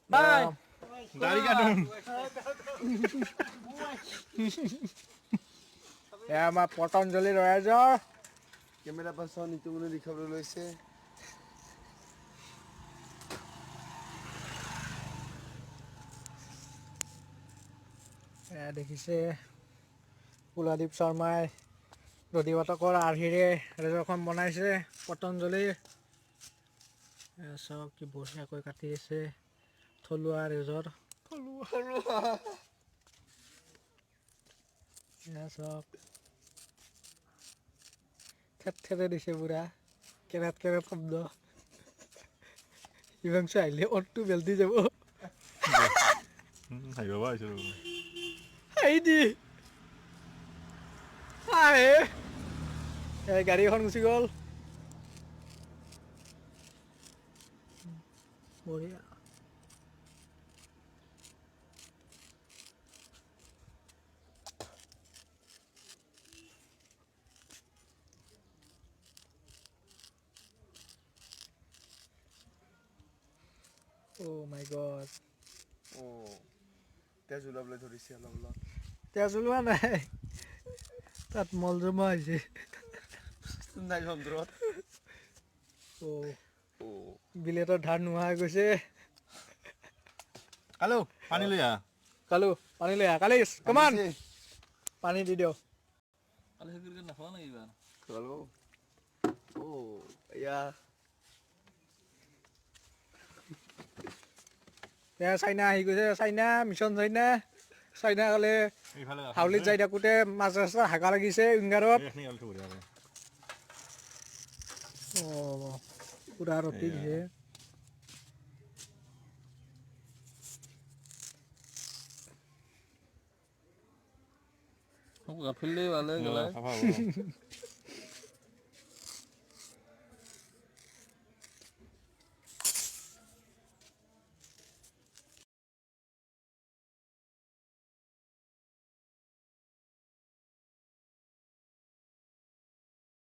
Bye. Dari kadung. এয়া আমাৰ Patanjali ৰয়াজৰ camera person ইটো মানে দেখাবলৈ লৈছে এয়া দেখিছে কুলদীপ শৰ্মাই দধিবাতকৰ আৰ্হিৰে ৰেজৰখন বনাইছে পতঞ্জলিৰ চব কি বঢ়িয়াকৈ কাটি আছে থলুৱা ৰেজৰ চব থেৰে দিছে পুৰা কেৰেট শব্দ ইভাংশু আহিলে অটটো বেলদি যাব দি গাড়ী এখন গুচি গ'ল বঢ়িয়া Oh my god. তেজ ওলাবলৈ ধৰিছে অলপ অলপ তেজ ওলোৱা নাই তাত মল জমা হৈছে নাই যন্ত্ৰত বিলেটৰ ধাৰ নোহোৱা হৈ গৈছে Halo, pani lu ya? Kalu পানী লৈ আহ কালিছ কমান পানী দি দিওঁ Kalau segera kan nafas lagi bang. Hello' এয়া চাইনা আহি গৈছে চাইনা মিছন চাইনা কালি হাউলিত যাই থাকোঁতে মাছ ৰাস্তা হাগা লাগিছে উইংগাৰত পুৰা ৰতি দিছে Kamu gak pilih balik,